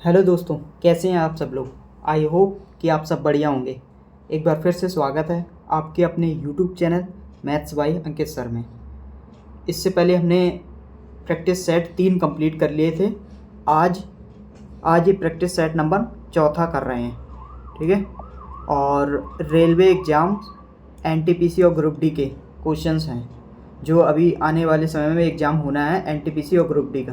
Hello दोस्तों, कैसे हैं आप सब लोग। आई होप कि आप सब बढ़िया होंगे। एक बार फिर से स्वागत है आपके अपने YouTube channel maths by Ankit sir में। इससे पहले हमने प्रैक्टिस सेट 3 कंप्लीट कर लिए थे। आज आज ये प्रैक्टिस सेट नंबर 4 कर रहे हैं, ठीक है। और रेलवे एग्ज़ाम्स एनटीपीसी और ग्रुप डी के क्वेश्चंस हैं जो अभी आने वाले समय में एग्ज़ाम होना है एनटीपीसी और ग्रुप डी का,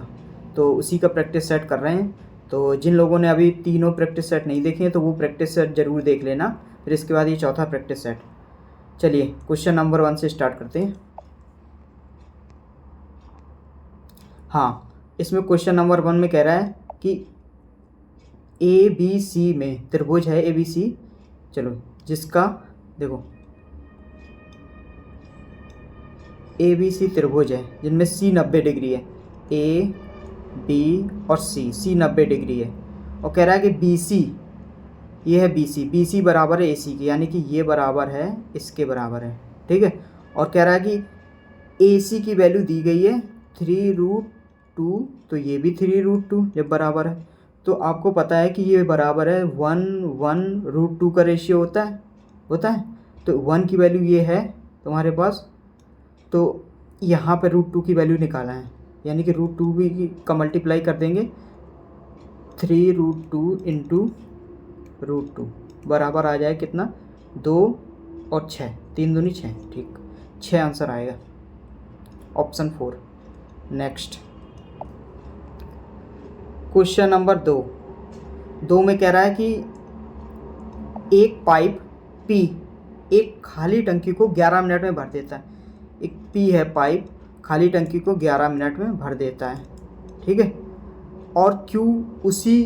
तो उसी का प्रैक्टिस सेट कर रहे हैं। तो जिन लोगों ने अभी तीनों प्रैक्टिस सेट नहीं देखे हैं तो वो प्रैक्टिस सेट ज़रूर देख लेना। फिर इसके बाद ये चौथा प्रैक्टिस सेट। चलिए क्वेश्चन नंबर 1 से स्टार्ट करते हैं। हाँ, इसमें क्वेश्चन नंबर 1 में कह रहा है कि ए बी सी में त्रिभुज है ए बी सी। चलो जिसका देखो ए बी सी त्रिभुज है जिनमें सी 90 डिग्री है। ए बी और सी 90 डिग्री है। और कह रहा है कि बी सी, ये है बी सी बराबर है ए सी के, यानी कि ये बराबर है इसके बराबर है, ठीक है। और कह रहा है कि ए सी की वैल्यू दी गई है 3√2, तो ये भी 3√2 जब बराबर है तो आपको पता है कि ये बराबर है 1:1√2 का रेशियो होता है। तो 1 की वैल्यू ये है तुम्हारे पास, तो यहाँ पे √2 की वैल्यू निकाला है, यानी कि √2 भी का मल्टीप्लाई कर देंगे 3√2 इंटू √2 बराबर आ जाए कितना, 2 और 6, 3 दूनी 6, ठीक 6 आंसर आएगा, ऑप्शन 4। नेक्स्ट क्वेश्चन नंबर 2 में कह रहा है कि एक पाइप पी एक खाली टंकी को 11 मिनट में भर देता है। एक पी है पाइप, खाली टंकी को 11 मिनट में भर देता है, ठीक है। और क्यू उसी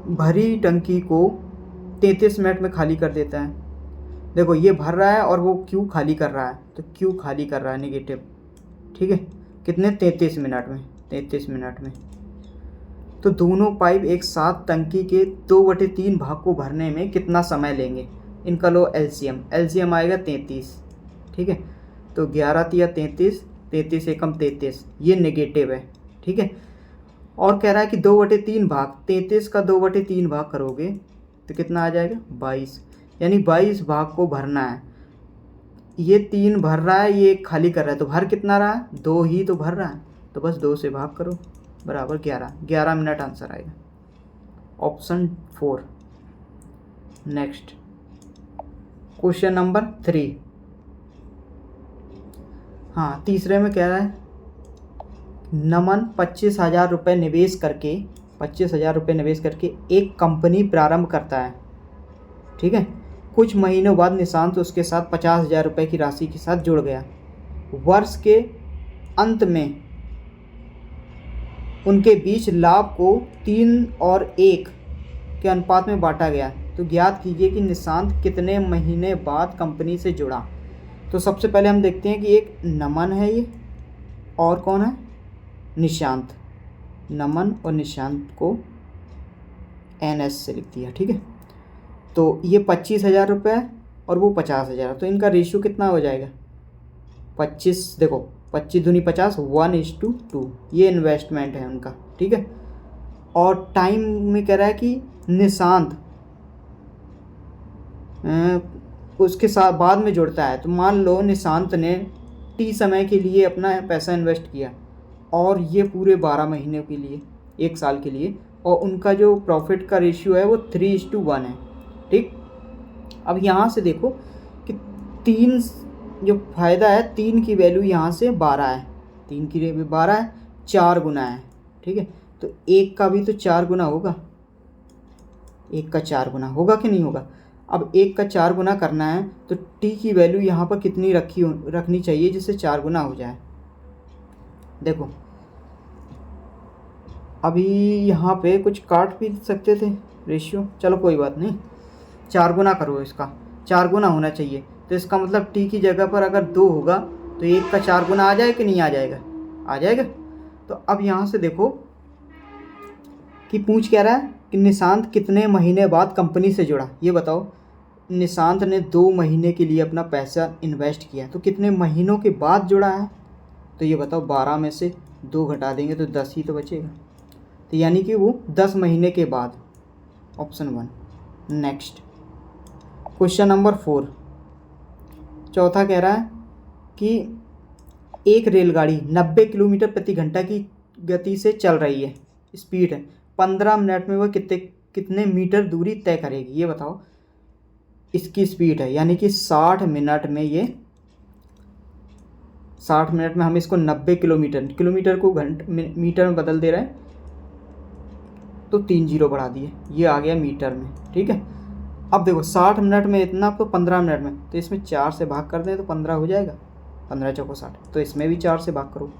भरी टंकी को 33 मिनट में खाली कर देता है। देखो ये भर रहा है और वो क्यू खाली कर रहा है, तो क्यू खाली कर रहा है नेगेटिव, ठीक है। कितने 33 मिनट में, 33 मिनट में। तो दोनों पाइप एक साथ टंकी के 2/3 भाग को भरने में कितना समय लेंगे। इनका लो एलसीएम आएगा 33, ठीक है। तो 11 तिया 33, 33 एकम 33, ये नेगेटिव है, ठीक है। और कह रहा है कि 2/3 भाग, 33 का 2/3 भाग करोगे तो कितना आ जाएगा 22, यानी 22 भाग को भरना है। ये 3 भर रहा है, ये खाली कर रहा है, तो भर कितना रहा है 2 ही तो भर रहा है, तो बस 2 से भाग करो बराबर 11 मिनट आंसर आएगा, ऑप्शन 4। Next question number 3। हाँ, तीसरे में कह रहा है नमन 25,000 रुपये निवेश करके एक कंपनी प्रारंभ करता है, ठीक है। कुछ महीनों बाद निशांत उसके साथ 50,000 रुपये की राशि के साथ जुड़ गया। वर्ष के अंत में उनके बीच लाभ को 3 और 1 के अनुपात में बांटा गया। तो ज्ञात कीजिए कि निशांत कितने महीने बाद कंपनी से जुड़ा। तो सबसे पहले हम देखते हैं कि एक नमन है ये, और कौन है निशांत। नमन और निशांत को NS से लिख दिया, ठीक है। तो ये 25,000 रुपये और वो 50,000, तो इनका रेशियो कितना हो जाएगा 25, देखो 25 दूनी 50, 1:2, ये इन्वेस्टमेंट है उनका, ठीक है। और टाइम में कह रहा है कि निशांत उसके साथ बाद में जुड़ता है। तो मान लो निशांत ने T समय के लिए अपना पैसा इन्वेस्ट किया और ये पूरे 12 महीने के लिए, 1 साल के लिए, और उनका जो प्रॉफिट का रेशियो है वो 3:1 है, ठीक। अब यहाँ से देखो कि 3 जो फ़ायदा है, 3 की वैल्यू यहाँ से 12 है, 3 की वैल्यू 12 है, 4 गुना है, ठीक है। तो 1 का भी तो 4 गुना होगा, 1 का 4 गुना होगा कि नहीं होगा। अब 1 का 4 गुना करना है तो T की वैल्यू यहाँ पर कितनी रखनी चाहिए जिससे 4 गुना हो जाए। देखो अभी यहाँ पे कुछ काट भी सकते थे रेशियो, चलो कोई बात नहीं, 4 गुना करो, इसका 4 गुना होना चाहिए। तो इसका मतलब T की जगह पर अगर 2 होगा तो 1 का 4 गुना आ जाए कि नहीं आ जाएगा, आ जाएगा। तो अब यहाँ से देखो कि पूछ क्या रहा है कि निशांत कितने महीने बाद कंपनी से जुड़ा। ये बताओ, निशांत ने 2 महीने के लिए अपना पैसा इन्वेस्ट किया, तो कितने महीनों के बाद जुड़ा है। तो ये बताओ 12 में से 2 घटा देंगे तो 10 ही तो बचेगा। तो यानी कि वो 10 महीने के बाद ऑप्शन 1। नेक्स्ट क्वेश्चन नंबर 4, चौथा कह रहा है कि एक रेलगाड़ी 90 किलोमीटर प्रति घंटा की गति से चल रही है, स्पीड है, 15 मिनट में वह कितने मीटर दूरी तय करेगी, ये बताओ। इसकी स्पीड है, यानी कि 60 मिनट में हम इसको 90 किलोमीटर को मीटर में बदल दे रहे हैं, तो 3 जीरो बढ़ा दिए, ये आ गया मीटर में। ठीक है, अब देखो 60 मिनट में इतना, तो 15 मिनट में, तो इसमें 4 से भाग कर दें तो 15 हो जाएगा, 15 चौको 60, तो इसमें भी 4 से भाग करो,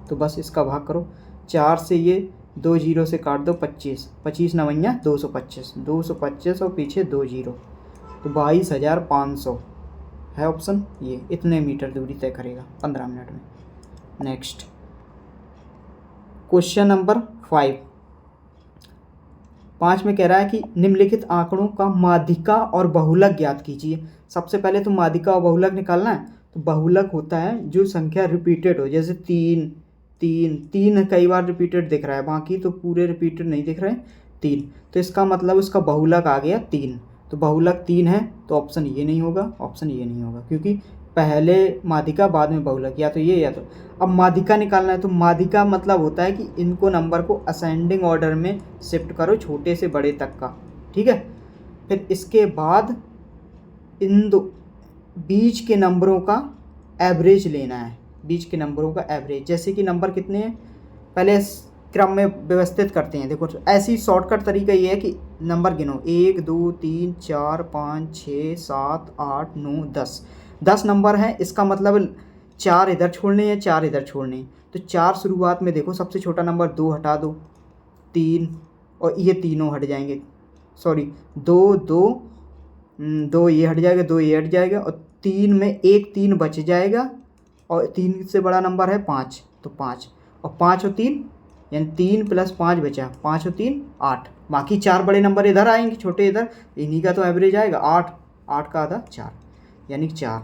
तो बस इसका भाग करो, 4 से ये 2 जीरो से काट दो, 25, 25 नवैया 225 और पीछे 2 जीरो, तो 22,500 है ऑप्शन ये, इतने मीटर दूरी तय करेगा 15 मिनट में। नेक्स्ट क्वेश्चन नंबर 5 में कह रहा है कि निम्नलिखित आंकड़ों का माध्यिका और बहुलक ज्ञात कीजिए। सबसे पहले तो माध्यिका और बहुलक निकालना है, तो बहुलक होता है जो संख्या रिपीटेड हो, जैसे 3 कई बार रिपीटेड दिख रहा है, बाकी तो पूरे रिपीटेड नहीं दिख रहे हैं, 3, तो इसका मतलब उसका बहुलक आ गया 3, तो बहुलक 3 है, तो ऑप्शन ये नहीं होगा, क्योंकि पहले माध्यिका बाद में बहुलक, या तो ये या तो। अब माध्यिका निकालना है, तो माध्यिका मतलब होता है कि इनको नंबर को असेंडिंग ऑर्डर में शिफ्ट करो, छोटे से बड़े तक का। ठीक है, फिर इसके बाद इन दो बीच के नंबरों का एवरेज लेना है, जैसे कि नंबर कितने हैं पहले क्रम में व्यवस्थित करते हैं। देखो ऐसी शॉर्टकट तरीका ये है कि नंबर गिनो, 1 2 3 4 5 6 7 8 9 10 नंबर हैं, इसका मतलब 4 इधर छोड़ने हैं, 4 इधर छोड़ने हैं, तो 4 शुरुआत में देखो, सबसे छोटा नंबर 2 हटा दो, 3 और ये तीनों हट जाएंगे, सॉरी 2 ये हट जाएगा, 2 ये हट जाएगा, और 3 में एक 3 बच जाएगा, और 3 से बड़ा नंबर है 5, तो 5 और 5 और 3 यानी 3 + 5 बचा, 5 और 3 8, बाकी 4 बड़े नंबर इधर आएंगे, छोटे इधर, इन्हीं का तो एवरेज आएगा 8 का आधा 4, यानी 4,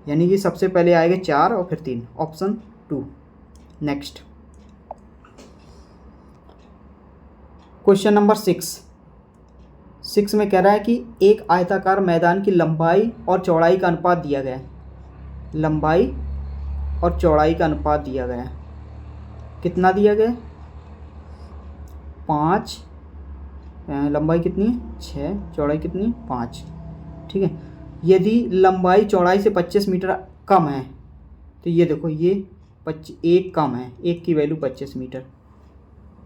यानी कि सबसे पहले आएगा 4 और फिर 3, ऑप्शन 2। नेक्स्ट क्वेश्चन नंबर 6 में कह रहा है कि एक आयताकार मैदान की लंबाई और चौड़ाई का अनुपात दिया गया है, कितना दिया गया है, 5, लंबाई कितनी है 6, चौड़ाई कितनी है 5। ठीक है, यदि लंबाई चौड़ाई से 25 मीटर कम है, तो ये देखो ये 1 कम है, 1 की वैल्यू 25 मीटर,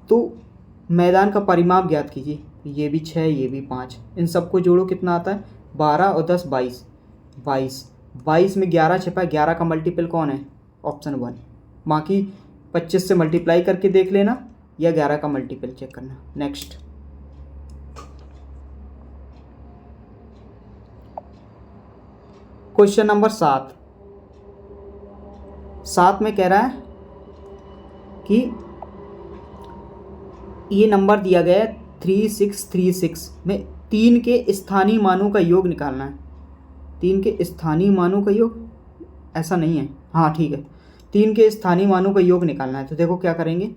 तो मैदान का परिमाप ज्ञात कीजिए। ये भी 6, ये भी 5, इन सबको जोड़ो, कितना आता है 12 और 10 22 में 11 छिपा है, 11 का मल्टीपल कौन है, ऑप्शन 1, बाकी 25 से मल्टीप्लाई करके देख लेना या 11 का मल्टीपल चेक करना। नेक्स्ट क्वेश्चन नंबर 7 में कह रहा है कि ये नंबर दिया गया है 3636 में 3 के स्थानीय मानों का योग निकालना है। 3 के स्थानीय मानों का योग, ऐसा नहीं है, हाँ ठीक है, 3 के स्थानीय मानों का योग निकालना है। तो देखो क्या करेंगे,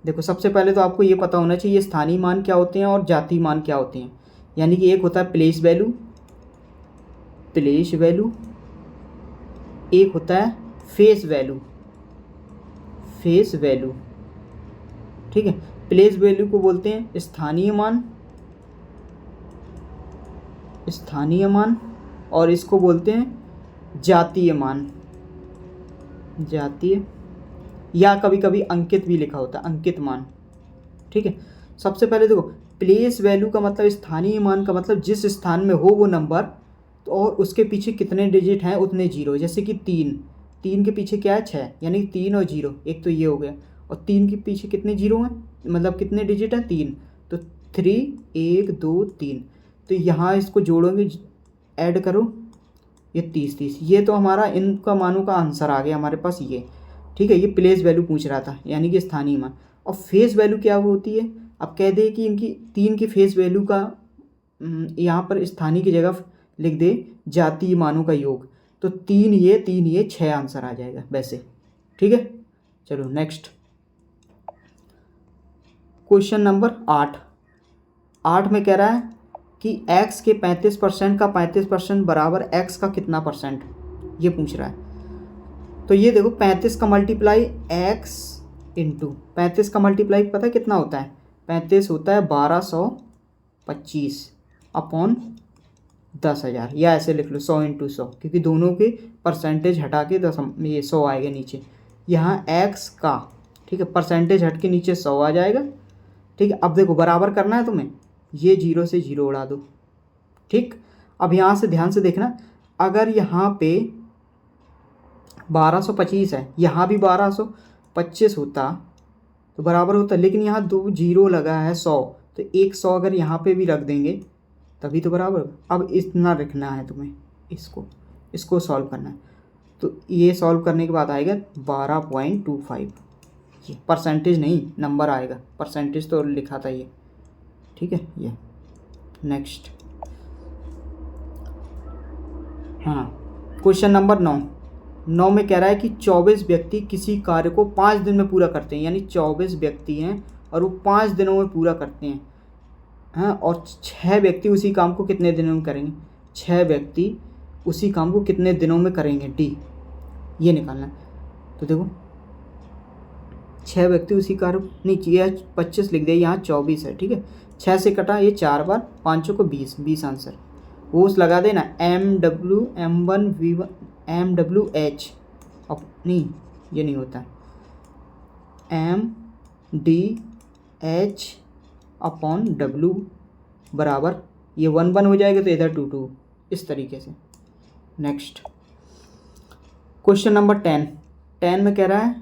देखो सबसे पहले तो आपको ये पता होना चाहिए स्थानीय मान क्या होते हैं और जातीय मान क्या होते हैं। यानी कि एक होता है प्लेस वैल्यू, एक होता है फेस वैल्यू, ठीक है। प्लेस वैल्यू को बोलते हैं स्थानीय मान, और इसको बोलते हैं जातीय मान, या कभी कभी अंकित भी लिखा होता है, अंकित मान, ठीक है। सबसे पहले देखो प्लेस वैल्यू का मतलब, स्थानीय मान का मतलब जिस स्थान में हो वो नंबर, तो और उसके पीछे कितने डिजिट हैं उतने जीरो। जैसे कि 3 के पीछे क्या है 6, यानी 3 और 0, एक तो ये हो गया, और 3 के पीछे कितने जीरो हैं, मतलब कितने डिजिट हैं 3, तो 3 1 2 3, तो यहाँ इसको जोड़ोगे, ऐड करो, ये 30, ये तो हमारा इनका मानों का आंसर आ गया हमारे पास ये, ठीक है। ये प्लेस वैल्यू पूछ रहा था, यानी कि स्थानीय मान। और फेस वैल्यू क्या होती है, अब कह दे कि इनकी 3 की फेस वैल्यू का यहाँ पर स्थानीय की जगह लिख दे जातीय मानों का योग, तो 3 ये 6 आंसर आ जाएगा वैसे, ठीक है। चलो नेक्स्ट क्वेश्चन नंबर 8 8 में कह रहा है कि x के 35% का 35% बराबर x का कितना परसेंट, ये पूछ रहा है। तो ये देखो 35 का मल्टीप्लाई x इंटू 35 का मल्टीप्लाई पता है कितना होता है, 35 होता है 1225 अपॉन 10,000, या ऐसे लिख लो 100 इंटू 100, क्योंकि दोनों के परसेंटेज हटा के ये 100 आएगा नीचे। यहाँ x का, ठीक है, परसेंटेज हट के नीचे 100 आ जाएगा। ठीक है, अब देखो बराबर करना है तुम्हें, ये 0 से 0 उड़ा दो। ठीक, अब यहाँ से ध्यान से देखना, अगर यहाँ पे 1225 है, यहाँ भी 1225 होता तो बराबर होता, लेकिन यहाँ 2 0 लगा है 100, तो एक 100 अगर यहाँ पे भी रख देंगे तभी तो बराबर। अब इतना रखना है तुम्हें, इसको सॉल्व करना है। तो ये सॉल्व करने के बाद आएगा 12.25, ये परसेंटेज नहीं नंबर आएगा, परसेंटेज तो लिखा था ये। ठीक है, ये नेक्स्ट। हाँ, क्वेश्चन नंबर 9 में कह रहा है कि 24 व्यक्ति किसी कार्य को 5 दिन में पूरा करते हैं, यानी 24 व्यक्ति हैं और वो 5 दिनों में पूरा करते हैं। हाँ, और 6 व्यक्ति उसी काम को कितने दिनों में करेंगे, 6 व्यक्ति उसी काम को कितने दिनों में करेंगे, डी, ये निकालना है। तो देखो 6 व्यक्ति उसी कार्य, नहीं ये 25 लिख दिया, यहाँ 24 है। ठीक है, 6 से कटा ये 4 बार, 5 को 20 आंसर। वो उस लगा देना MW M1 V1 MWH, अब नहीं ये नहीं होता, MDH अपॉन W बराबर, ये 1 1 हो जाएगा तो इधर 2 2, इस तरीके से। नेक्स्ट क्वेश्चन नंबर 10 में कह रहा है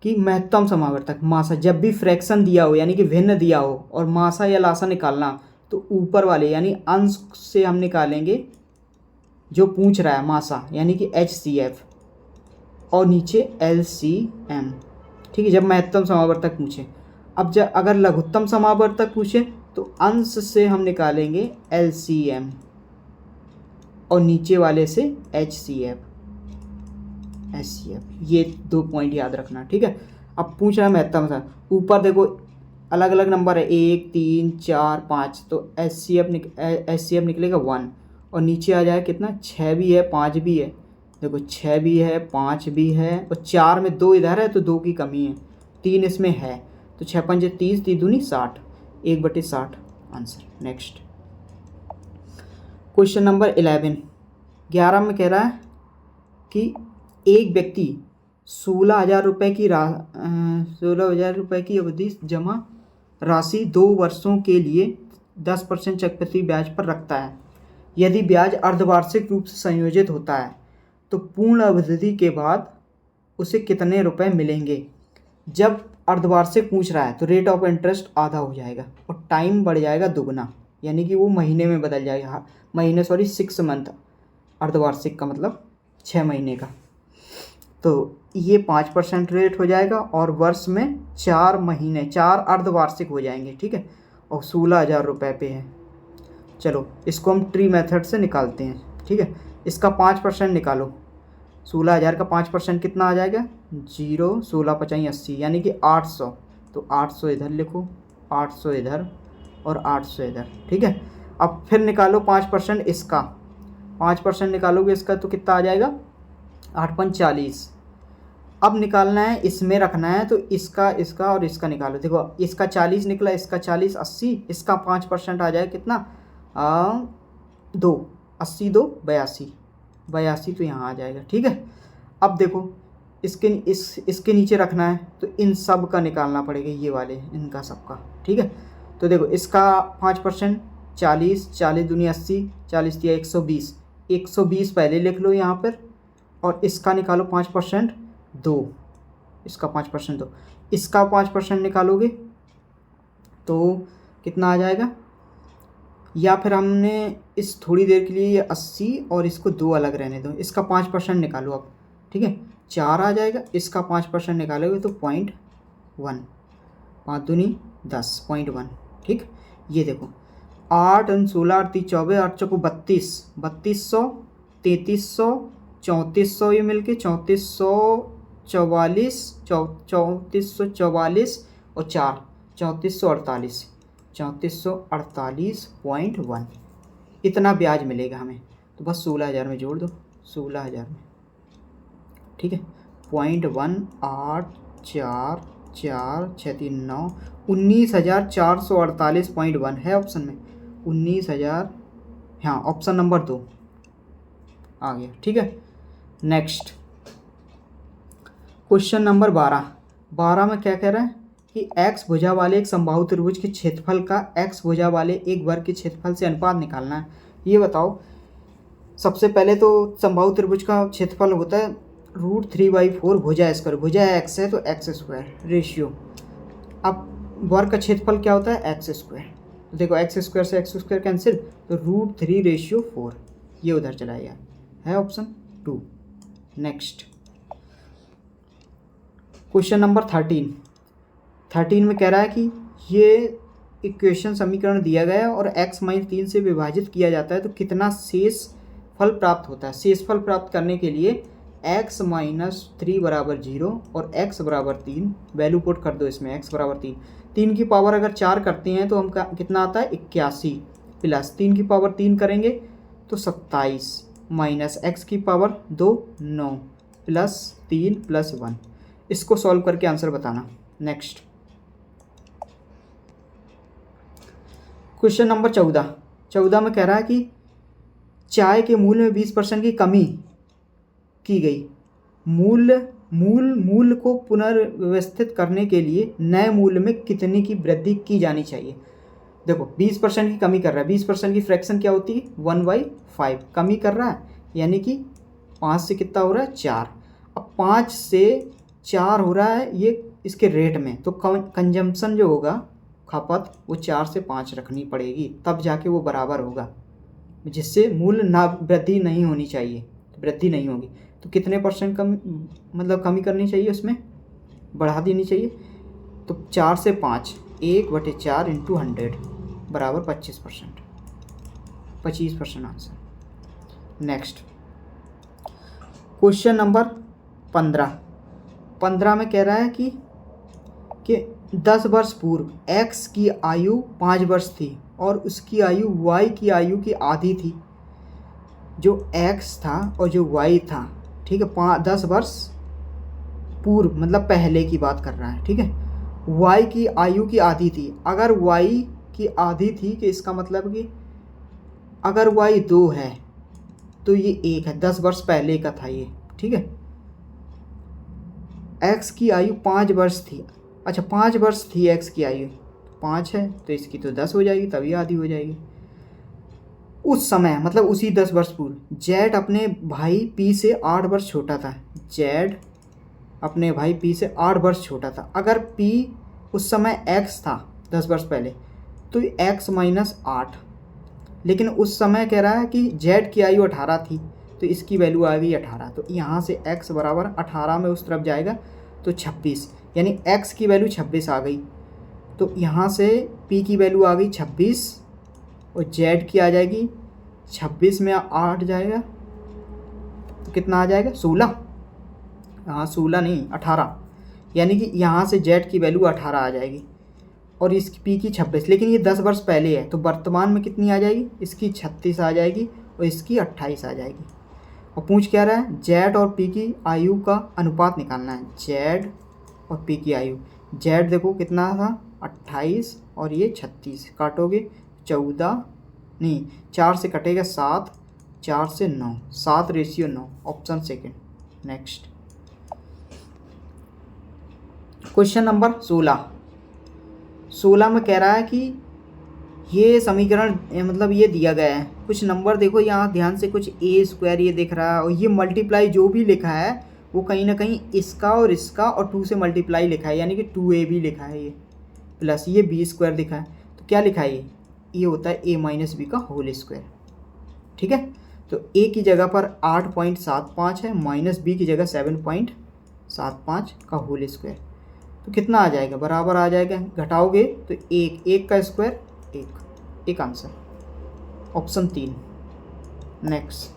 कि महत्तम समावर्तक मासा, जब भी फ्रैक्शन दिया हो यानी कि भिन्न दिया हो और मासा या लासा निकालना, तो ऊपर वाले यानी अंश से हम निकालेंगे जो पूछ रहा है मासा यानी कि HCF, और नीचे LCM। ठीक है, जब महत्तम समावर्तक पूछे। अब जब अगर लघुत्तम समावर्तक पूछे तो अंश से हम निकालेंगे LCM और नीचे वाले से HCF। ये 2 पॉइंट याद रखना। ठीक है, अब पूछ रहा है महत्तम सा, ऊपर देखो अलग अलग नंबर है 1 3 4 5, तो HCF निकलेगा 1, और नीचे आ जाए कितना, 6 भी है 5 भी है, देखो 6 भी है 5 भी है, और 4 में 2 इधर है तो 2 की कमी है, 3 इसमें है, तो 6 5 30, 3 दूनी 60, 1/60 आंसर। नेक्स्ट क्वेश्चन नंबर 11 में कह रहा है कि एक व्यक्ति 16,000 रुपये की 16,000 रुपये की अवधि जमा राशि 2 वर्षों के लिए 10% चक्रवृद्धि ब्याज पर रखता है। यदि ब्याज अर्धवार्षिक रूप से संयोजित होता है तो पूर्ण अवधि के बाद उसे कितने रुपए मिलेंगे। जब अर्धवार्षिक पूछ रहा है तो रेट ऑफ इंटरेस्ट आधा हो जाएगा और टाइम बढ़ जाएगा दुगना, यानी कि वो महीने में बदल जाएगा, महीने 6 मंथ, अर्धवार्षिक का मतलब 6 महीने का। तो ये 5% रेट हो जाएगा और वर्ष में 4 महीने, 4 अर्धवार्षिक हो जाएंगे। ठीक है, और 16,000 रुपये पे है। चलो इसको हम ट्री मेथड से निकालते हैं। ठीक है, इसका 5% निकालो, 16,000 का 5% कितना आ जाएगा, 0 16 5 80, यानी कि 800। तो 800 इधर लिखो, 800 इधर और 800 इधर। ठीक है, अब फिर निकालो 5% इसका, 5% निकालोगे इसका तो कितना आ जाएगा, 8 5 40। अब निकालना है, इसमें रखना है, तो इसका और इसका निकालो। देखो इसका 40 निकला, इसका 40 80, इसका 5% आ जाए कितना, 2 80 2 82, तो यहाँ आ जाएगा। ठीक है, अब देखो इसके नीचे रखना है तो इन सब का निकालना पड़ेगा, ये वाले इनका सबका। ठीक है, तो देखो इसका 5% 40, 40 दूनी 80, 40 दिया 120, 120 पहले लिख लो यहाँ पर, और इसका निकालो 5% 2, इसका 5% 2, इसका 5% निकालोगे तो कितना आ जाएगा, या फिर हमने इस थोड़ी देर के लिए ये 80 और इसको 2 अलग रहने दो, इसका 5% निकालो अब। ठीक है, 4 आ जाएगा, इसका 5% निकालोगे तो 0.1, 5 दूनी 10, 0.1। ठीक, ये देखो 8 और 16 8 3 24, 8 चौको 32, 3200, 3300, 3400, ये मिलके 3444, 3444 और 4 3448, 3448.1 इतना ब्याज मिलेगा हमें। तो बस 16,000 में जोड़ दो, 16,000 में, ठीक है। 0.8444639 19,448.1 है ऑप्शन में, 19,000, हाँ ऑप्शन नंबर 2 आ गया, ठीक है। नेक्स्ट क्वेश्चन नंबर 12 में क्या कह रहा है कि x भुजा वाले एक समबाहु त्रिभुज के क्षेत्रफल का x भुजा वाले एक वर्ग के क्षेत्रफल से अनुपात निकालना है। ये बताओ, सबसे पहले तो समबाहु त्रिभुज का क्षेत्रफल होता है √3/4 भुजा स्क्वायर, भुजा x है तो x स्क्वायर रेशियो। अब वर्ग का क्षेत्रफल क्या होता है x स्क्वायर, तो देखो x स्क्वायर से x स्क्वायर कैंसिल, तो √3/4 ये उधर चला गया, है ऑप्शन 2। नेक्स्ट क्वेश्चन नंबर 13 में कह रहा है कि ये इक्वेशन समीकरण दिया गया है और x - 3 से विभाजित किया जाता है तो कितना शेष फल प्राप्त होता है। शेष फल प्राप्त करने के लिए x - 3 = 0 और x = 3 वैल्यू पुट कर दो इसमें, x = 3। 3 की पावर अगर 4 करते हैं तो हम कितना आता है 81, प्लस 3 की पावर 3 करेंगे तो 27, माइनस x की पावर 2 9, प्लस 3 प्लस 1। इसको सॉल्व करके आंसर बताना। नेक्स्ट क्वेश्चन नंबर 14 में कह रहा है कि चाय के मूल्य में 20% की कमी की गई। मूल्य को पुनर्व्यवस्थित करने के लिए नए मूल्य में कितनी की वृद्धि की जानी चाहिए। देखो 20% की कमी कर रहा है, 20% की फ्रैक्शन क्या होती है 1/5, कमी कर रहा है यानी कि 5 से कितना हो रहा है 4। अब 5 से 4 हो रहा है ये इसके रेट में, तो कंजम्पशन जो होगा खपत वो 4 से 5 रखनी पड़ेगी, तब जाके वो बराबर होगा, जिससे मूल्य ना वृद्धि नहीं होनी चाहिए, वृद्धि नहीं होगी। तो कितने % कमी, मतलब कमी करनी चाहिए, उसमें बढ़ा देनी चाहिए। तो 4 से 5 1/4 × 100 बराबर 25%, 25% आंसर। नेक्स्ट क्वेश्चन नंबर 15 में कह रहा है कि 10 वर्ष पूर्व x की आयु 5 वर्ष थी और उसकी आयु y की आयु की आधी थी। जो x था और जो y था, ठीक है, 10 वर्ष पूर्व मतलब पहले की बात कर रहा है, ठीक है। y की आयु की आधी थी, अगर y की आधी थी कि इसका मतलब कि अगर y 2 है तो ये 1 है, 10 वर्ष पहले का था ये, ठीक है। x की आयु 5 वर्ष थी, अच्छा 5 वर्ष थी x की आयु, 5 है तो इसकी तो 10 हो जाएगी, तभी आधी हो जाएगी। उस समय मतलब उसी 10 वर्ष पूर्व z अपने भाई p से 8 वर्ष छोटा था, z अपने भाई p से 8 वर्ष छोटा था। अगर p उस समय x था 10 वर्ष पहले तो x - 8, लेकिन उस समय कह रहा है कि z की आयु 18 थी तो इसकी वैल्यू आ गई 18। तो यहाँ से x = 18 में उस तरफ जाएगा तो 26, यानी x की वैल्यू 26 आ गई। तो यहाँ से p की वैल्यू आ गई 26 और z की आ जाएगी 26 में 8 जाएगा तो कितना आ जाएगा 16, हाँ 16 नहीं 18, यानी कि यहाँ से z की वैल्यू 18 आ जाएगी और इसकी p की 26। लेकिन ये 10 वर्ष पहले है तो वर्तमान में कितनी आ जाएगी, इसकी 36 आ जाएगी और इसकी 28 आ जाएगी। और पूछ क्या रहा है z और p की आयु का अनुपात निकालना है। z और p की आयु, z देखो कितना था 28 और ये 36, काटोगे 14 नहीं 4 से कटेगा 7, 4 से 9, 7/9, option second. Next question number 16 में कह रहा है कि ये समीकरण मतलब ये दिया गया है, कुछ नंबर देखो यहाँ ध्यान से, कुछ a² ये दिख रहा है और ये मल्टीप्लाई जो भी लिखा है वो कहीं ना कहीं इसका और इसका और 2 से मल्टीप्लाई लिखा है, यानी कि 2ab लिखा है ये, प्लस ये b² लिखा है। तो क्या लिखा है ये होता है a - b का होल स्क्वायर, ठीक है। तो a की जगह पर 8.75 है, माइनस b की जगह 7.75 का होल स्क्वायर, तो कितना आ जाएगा बराबर आ जाएगा, घटाओगे तो 1 का स्क्वायर 1 आंसर, ऑप्शन 3। नेक्स्ट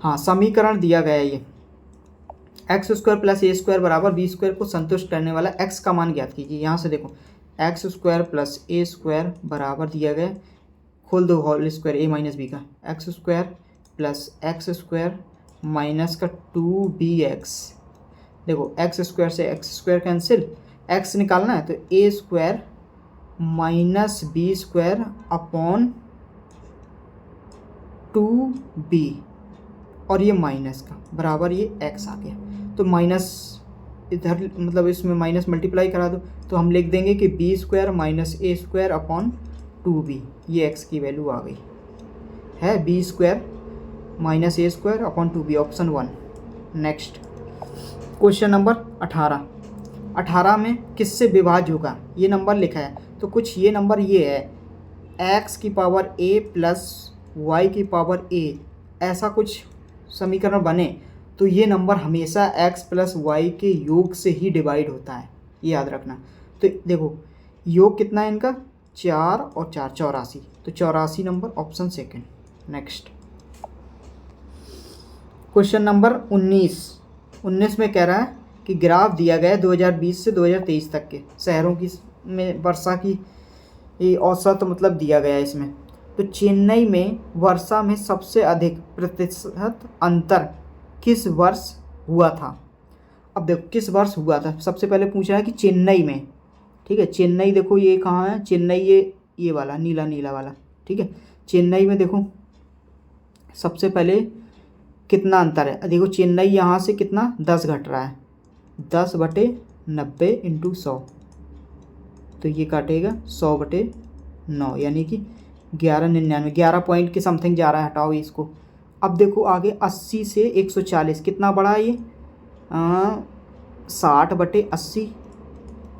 हाँ समीकरण दिया गया है ये x² + a² = b² को संतुष्ट करने वाला x का मान ज्ञात कीजिए। यहाँ से देखो x square plus a square बराबर दिया गया, खोल दो whole square a minus b का, x square plus x square minus का 2bx। देखो एक्स स्क्वायर से एक्स स्क्वायर कैंसिल, एक्स निकालना है तो a square minus b square upon 2b और ये माइनस का बराबर ये x आ गया। तो माइनस इधर मतलब इसमें माइनस मल्टीप्लाई करा दो तो हम लिख देंगे कि b square minus a square upon 2b, ये x की वैल्यू आ गई है, b square minus a square upon 2b, option 1। Next question number 18 में किससे विभाज्य होगा, ये नंबर लिखा है तो कुछ ये नंबर ये है x की पावर a प्लस y की पावर a, ऐसा कुछ समीकरण बने तो ये नंबर हमेशा x प्लस वाई के योग से ही डिवाइड होता है, ये याद रखना। तो देखो योग कितना है इनका, 4 और 4 84, तो 84 number option second. Next question number 19 में कह रहा है कि ग्राफ दिया गया है 2020 से 2023 तक के शहरों की में वर्षा की ये औसत मतलब दिया गया है इसमें। तो चेन्नई में वर्षा में सबसे अधिक प्रतिशत अंतर किस वर्ष हुआ था। अब देखो किस वर्ष हुआ था, सबसे पहले पूछा है कि चेन्नई में, ठीक है। चेन्नई देखो ये कहाँ है, चेन्नई ये वाला नीला नीला वाला, ठीक है। चेन्नई में देखो सबसे पहले कितना अंतर है, देखो चेन्नई यहाँ से कितना 10 घट रहा है, 10/90 इंटू 100, तो ये काटेगा 100/9 यानी कि 1199, 11 पॉइंट के समथिंग जा रहा है, हटाओ इसको। अब देखो आगे 80 से 140 कितना बड़ा है ये, 60/80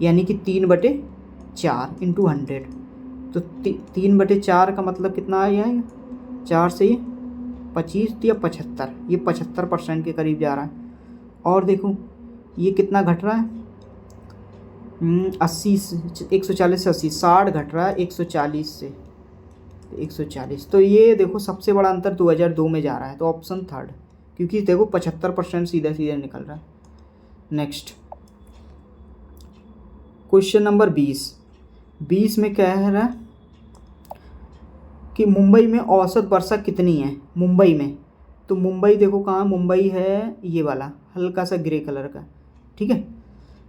यानी कि 3/4 इंटू 100, तो 3/4 का मतलब कितना आया है, 4 से ये 25 या 75, ये 75% के करीब जा रहा है। और देखो ये कितना घट रहा है, 80 140 से 80, 60 घट रहा है 140 से 140, तो ये देखो सबसे बड़ा अंतर 2002 में जा रहा है, तो ऑप्शन 3, क्योंकि देखो 75% सीधा सीधा निकल रहा है। नेक्स्ट क्वेश्चन नंबर 20 में क्या है रहा है कि मुंबई में औसत वर्षा कितनी है, मुंबई में, तो मुंबई देखो कहाँ, मुंबई है ये वाला हल्का सा ग्रे कलर का, ठीक है।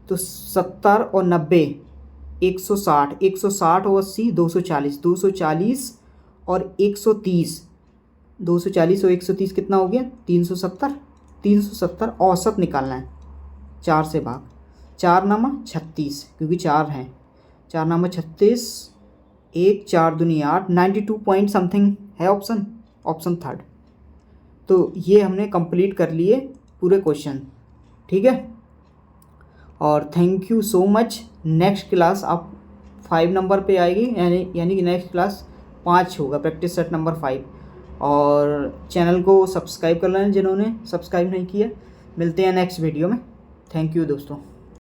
तो 70 और 90 160, 160 और 80 240, 240 और 130, 240 और 130 कितना हो गया, 370, 370 औसत निकालना है, 4 से भाग, 4 नामा 36 क्योंकि 4 हैं, 4 नामा 36, 1 4 दूनी 8, 92 पॉइंट समथिंग है ऑप्शन 3। तो ये हमने कंप्लीट कर लिए पूरे क्वेश्चन, ठीक है। और thank you so much. Next class आप 5 नंबर पे आएगी, यानी कि नेक्स्ट क्लास 5 होगा, प्रैक्टिस सेट नंबर 5। और चैनल को सब्सक्राइब कर लेना जिन्होंने सब्सक्राइब नहीं किया। मिलते हैं नेक्स्ट वीडियो में। थैंक यू दोस्तों।